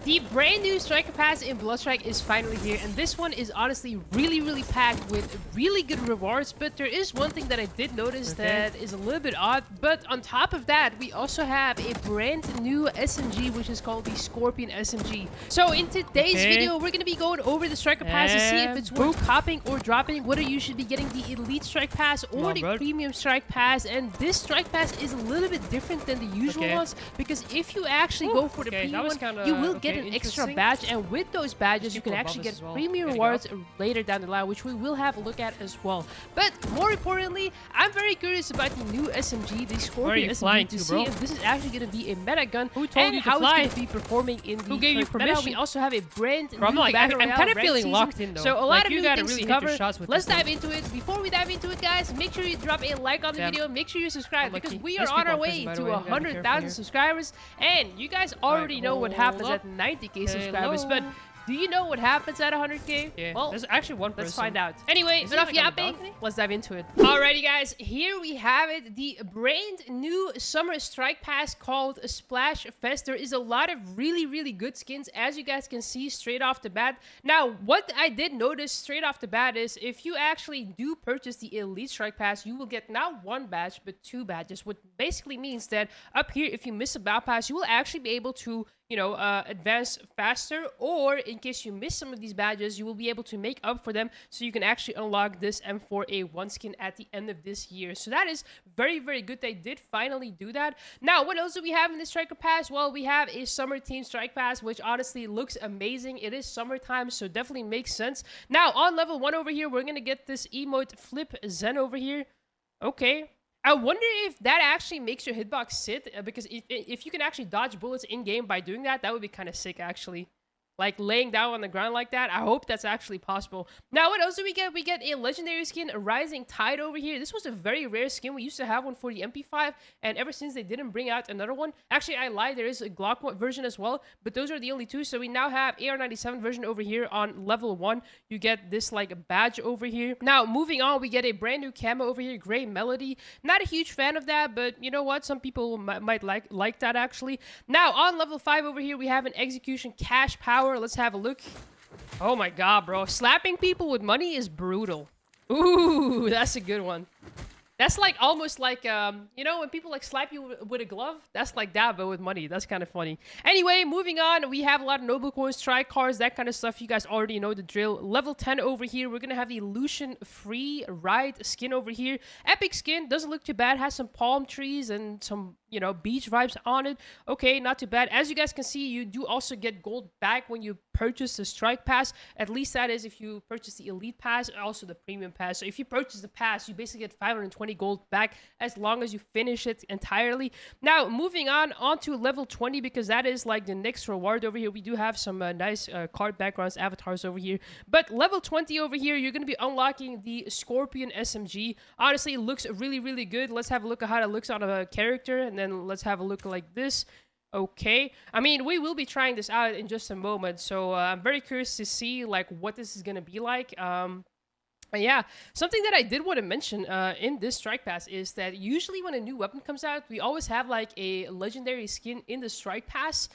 The brand new Striker Pass in Bloodstrike is finally here, and this one is honestly really packed with really good rewards. But there is one thing that I did notice that is a little bit odd. But on top of that, we also have a brand new SMG, which is called the Scorpion SMG. So in today's video, we're going to be going over the Striker Pass to see if it's worth copping or dropping, whether you should be getting the Elite Strike Pass or the Premium Strike Pass. And this Strike Pass is a little bit different than the usual ones, because if you actually go for the Premium one, you will get an extra badge, and with those badges you can actually get premium rewards later down the line, which we will have a look at as well. But more importantly, I'm very curious about the new SMG, the Scorpion SMG, to see if this is actually going to be a meta gun and how it's going to be performing in the meta. We also have a brand new Battle Royale. I'm kind of feeling locked in though. So a lot of new things really to cover. Let's dive into it. Before we dive into it, guys, make sure you drop a like on the video. Make sure you subscribe, because we are on our way to 100,000 subscribers, and you guys already know what happens at 90k subscribers. But do you know what happens at 100k? Yeah, well, there's actually one person. Let's find out. Anyway, enough yapping. Let's dive into it. Alrighty, guys. Here we have it. The brand new Summer Strike Pass called Splash Fest. There is a lot of really good skins, as you guys can see straight off the bat. Now, what I did notice straight off the bat is if you actually do purchase the Elite Strike Pass, you will get not one badge, but two badges, which basically means that up here, if you miss a battle pass, you will actually be able to advance faster, or in case you miss some of these badges, you will be able to make up for them, so you can actually unlock this M4A1 skin at the end of this year. So that is very good. They did finally do that. Now, what else do we have in this Striker Pass? Well, we have a Summer Team Strike Pass, which honestly looks amazing. It is summertime, so definitely makes sense. Now, on level 1 over here, we're gonna get this emote Flip Zen over here. Okay. I wonder if that actually makes your hitbox sit, because if you can actually dodge bullets in-game by doing that, that would be kind of sick, actually. Like, laying down on the ground like that. I hope that's actually possible. Now, what else do we get? We get a legendary skin, a Rising Tide over here. This was a very rare skin. We used to have one for the MP5, and ever since they didn't bring out another one. Actually, I lied. There is a Glock version as well, but those are the only two. So we now have AR-97 version over here on level 1. You get this, like, badge over here. Now, moving on, we get a brand new camo over here, Gray Melody. Not a huge fan of that, but you know what? Some people might like that, actually. Now, on level 5 over here, we have an Execution Cash Power. Let's have a look. Oh my god, bro. Slapping people with money is brutal. Ooh, that's a good one. That's like almost like, you know, when people like slap you with a glove? That's like that, but with money. That's kind of funny. Anyway, moving on. We have a lot of noble coins, tri-cars, that kind of stuff. You guys already know the drill. Level 10 over here. We're going to have the Lucian Free Ride skin over here. Epic skin. Doesn't look too bad. Has some palm trees and some, you know, beach vibes on it. Okay, not too bad. As you guys can see, you do also get gold back when you purchase the Strike Pass. At least that is if you purchase the Elite Pass, also the Premium Pass. So if you purchase the Pass, you basically get 520 gold back as long as you finish it entirely. Now, moving on to level 20, because that is like the next reward over here. We do have some nice card backgrounds, avatars over here. But level 20 over here, you're going to be unlocking the Scorpion SMG. Honestly, it looks really good. Let's have a look at how it looks on a character, and then let's have a look like this. Okay, I mean, we will be trying this out in just a moment, so I'm very curious to see like what this is gonna be like. Yeah, something that I did want to mention in this Strike Pass is that usually when a new weapon comes out, we always have like a legendary skin in the Strike Pass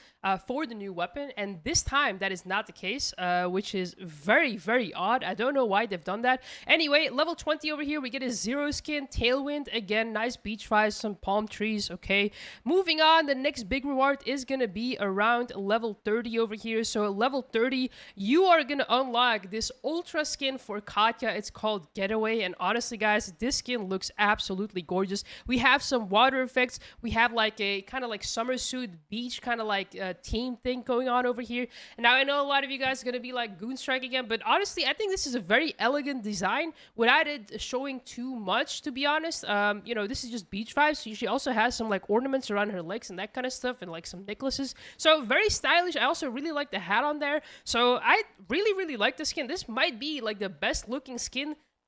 for the new weapon, and this time that is not the case, which is very odd. I don't know why they've done that. Anyway, level 20 over here, we get a Zero skin, Tailwind, again, nice beach vibes, some palm trees. Okay, moving on, the next big reward is gonna be around level 30 over here. So level 30, you are gonna unlock this Ultra skin for Katya. It's called Getaway, and honestly, guys, this skin looks absolutely gorgeous. We have some water effects. We have like a kind of like summer suit beach kind of like team thing going on over here. And now I know a lot of you guys are gonna be like Goon Strike again, but honestly, I think this is a very elegant design without it showing too much, to be honest. You know, this is just beach vibes. So she also has some like ornaments around her legs and that kind of stuff, and like some necklaces. So very stylish. I also really like the hat on there. So I really like the skin. This might be like the best looking skin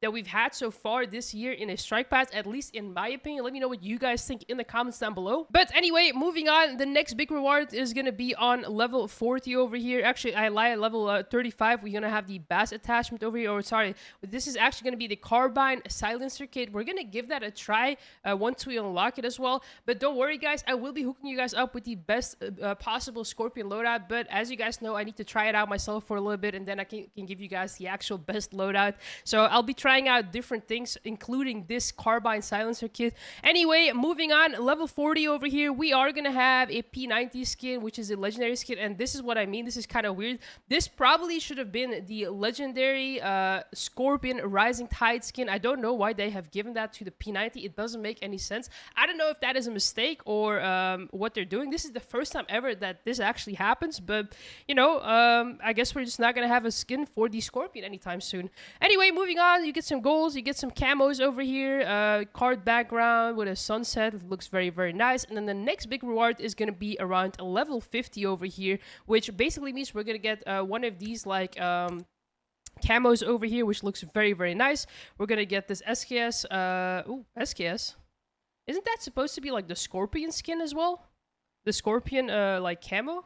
that we've had so far this year in a strike pass, at least in my opinion. Let me know what you guys think in the comments down below. But anyway, moving on, the next big reward is gonna be on level 40 over here. Actually, I lie, level 35, we're gonna have the bass attachment over here. Or sorry, this is actually gonna be the carbine silencer kit. We're gonna give that a try once we unlock it as well. But don't worry, guys, I will be hooking you guys up with the best possible Scorpion loadout. But as you guys know, I need to try it out myself for a little bit, and then I can give you guys the actual best loadout. So I'll be trying out different things, including this carbine silencer kit. Anyway, moving on, level 40 over here, we are gonna have a P90 skin, which is a legendary skin. And this is what I mean. This is kind of weird. This probably should have been the legendary Scorpion Rising Tide skin. I don't know why they have given that to the P90. It doesn't make any sense. I don't know if that is a mistake or what they're doing. This is the first time ever that this actually happens, but you know, I guess we're just not gonna have a skin for the Scorpion anytime soon. Anyway, moving on, you get some goals, you get some camos over here, card background with a sunset. It looks very, very nice. And then the next big reward is gonna be around level 50 over here, which basically means we're gonna get one of these like camos over here, which looks very, very nice. We're gonna get this SKS. Ooh, SKS. Isn't that supposed to be like the Scorpion skin as well? The Scorpion like camo?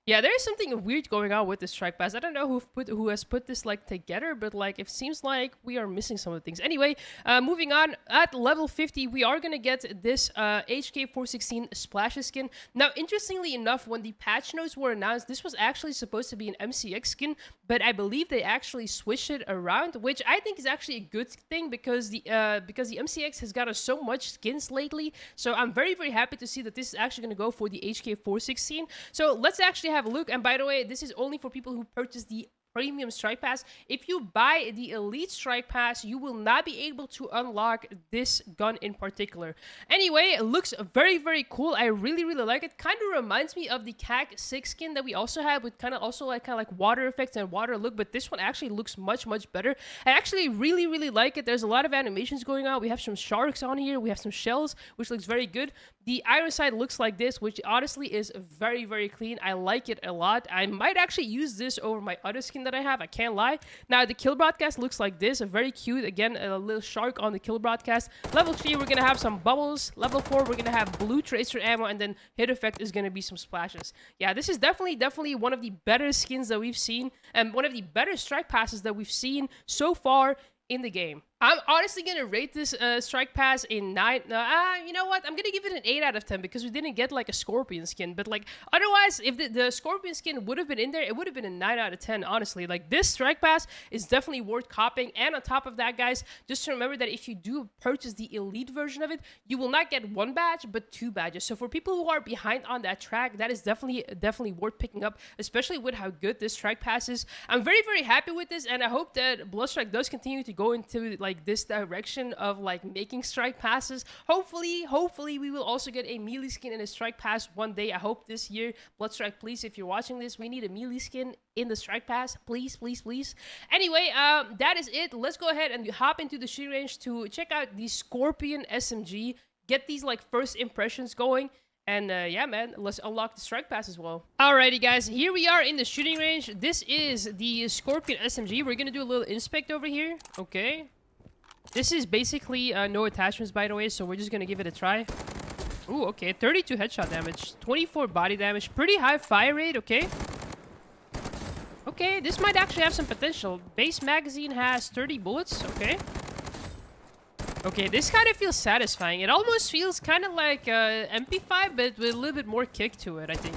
Yeah, there's something weird going on with this strike pass. I don't know who has put this like together, but like it seems like we are missing some of the things. Anyway, moving on, at level 50, we are gonna get this HK416 Splashes skin. Now, interestingly enough, when the patch notes were announced, this was actually supposed to be an MCX skin, but I believe they actually switched it around, which I think is actually a good thing because the MCX has gotten so much skins lately. So I'm very, very happy to see that this is actually gonna go for the HK416. So let's actually have a look. And by the way, this is only for people who purchase the premium strike pass. If you buy the elite strike pass, you will not be able to unlock this gun in particular. Anyway, it looks very, very cool. I really, really like it. Kind of reminds me of the HK6 skin that we also had with kind of like water effects and water look, but this one actually looks much, much better. I actually really, really like it. There's a lot of animations going on. We have some sharks on here. We have some shells, which looks very good. The iron sight looks like this, which honestly is very, very clean. I like it a lot. I might actually use this over my other skin that I have. I can't lie. Now, the kill broadcast looks like this. A very cute, again, a little shark on the kill broadcast. Level 3, we're going to have some bubbles. Level 4, we're going to have blue tracer ammo. And then hit effect is going to be some splashes. Yeah, this is definitely one of the better skins that we've seen. And one of the better strike passes that we've seen so far in the game. I'm honestly gonna rate this strike pass a 9. You know what? I'm gonna give it an 8 out of 10 because we didn't get like a Scorpion skin. But like otherwise, if the Scorpion skin would have been in there, it would have been a 9 out of 10. Honestly, like this strike pass is definitely worth copying. And on top of that, guys, just to remember that if you do purchase the elite version of it, you will not get 1 badge but 2 badges. So for people who are behind on that track, that is definitely worth picking up, especially with how good this strike pass is. I'm very, very happy with this, and I hope that Bloodstrike does continue to go into like this direction of like making strike passes. Hopefully we will also get a melee skin in a strike pass one day. I hope this year. Bloodstrike, please, if you're watching this, we need a melee skin in the strike pass, please, please, please. Anyway, that is it. Let's go ahead and hop into the shooting range to check out the Scorpion SMG, get these like first impressions going. And yeah, man, let's unlock the strike pass as well. Alrighty, guys, here we are in the shooting range. This is the Scorpion SMG. We're gonna do a little inspect over here. Okay. This is basically no attachments, by the way, so we're just gonna give it a try. Ooh, okay, 32 headshot damage, 24 body damage, pretty high fire rate, okay. Okay, this might actually have some potential. Base magazine has 30 bullets, okay. Okay, this kind of feels satisfying. It almost feels kind of like MP5, but with a little bit more kick to it, I think.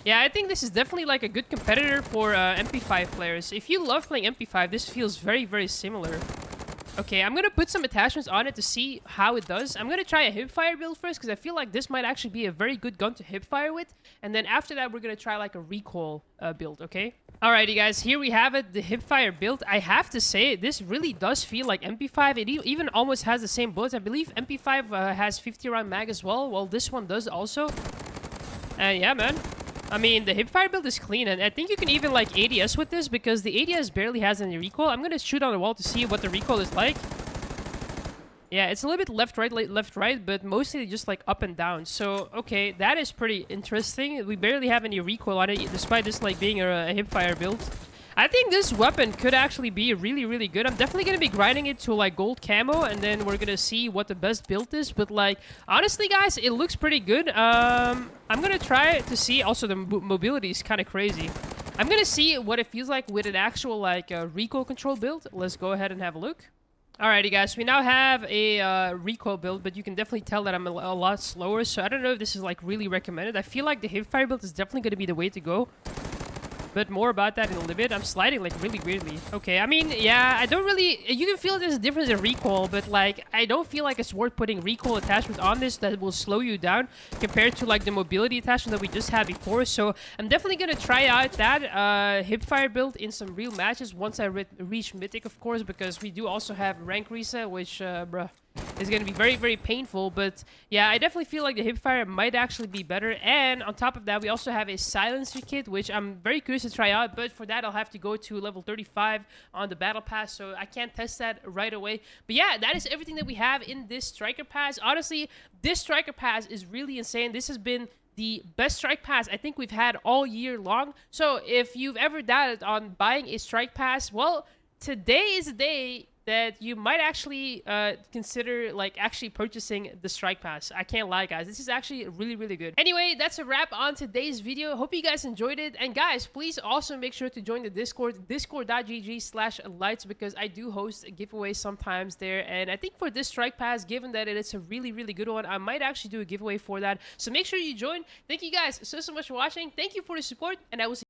Yeah, I think this is definitely like a good competitor for MP5 players. If you love playing MP5, this feels very, very similar. Okay, I'm gonna put some attachments on it to see how it does. I'm gonna try a hipfire build first because I feel like this might actually be a very good gun to hipfire with. And then after that, we're gonna try like a recoil build, okay? Alrighty, guys, here we have it, the hipfire build. I have to say, this really does feel like MP5. It even almost has the same bullets. I believe MP5 has 50 round mag as well. Well, this one does also. And yeah, man. I mean, the hipfire build is clean, and I think you can even like ADS with this because the ADS barely has any recoil. I'm gonna shoot on the wall to see what the recoil is like. Yeah, it's a little bit left, right, but mostly just like up and down. So, okay, that is pretty interesting. We barely have any recoil on it, despite this like being a hipfire build. I think this weapon could actually be really, really good. I'm definitely going to be grinding it to like gold camo, and then we're going to see what the best build is. But like, honestly, guys, it looks pretty good. I'm going to try to see. Also, the mobility is kind of crazy. I'm going to see what it feels like with an actual like recoil control build. Let's go ahead and have a look. Alrighty, guys, we now have a recoil build, but you can definitely tell that I'm a lot slower. So I don't know if this is like really recommended. I feel like the hipfire build is definitely going to be the way to go. But more about that in a little bit. I'm sliding like really weirdly. Okay, I mean, yeah, I don't really... You can feel there's a difference in recoil, but like, I don't feel like it's worth putting recoil attachment on this that will slow you down compared to like the mobility attachment that we just had before. So I'm definitely going to try out that hipfire build in some real matches once I reach Mythic, of course, because we do also have rank reset, which, bruh, is going to be very, very painful. But yeah, I definitely feel like the hipfire might actually be better. And on top of that, we also have a silencer kit, which I'm very curious to try out. But for that, I'll have to go to level 35 on the battle pass, so I can't test that right away. But yeah, that is everything that we have in this striker pass. Honestly, this striker pass is really insane. This has been the best strike pass I think we've had all year long. So if you've ever doubted on buying a strike pass, well, today is the day that you might actually consider like actually purchasing the strike pass. I can't lie, guys, this is actually really, really good. Anyway, that's a wrap on today's video. Hope you guys enjoyed it, and guys, please also make sure to join the Discord, discord.gg/lights, because I do host giveaways sometimes there. And I think for this strike pass, given that it's a really, really good one, I might actually do a giveaway for that, so make sure you join. Thank you guys so much for watching. Thank you for the support, and I will see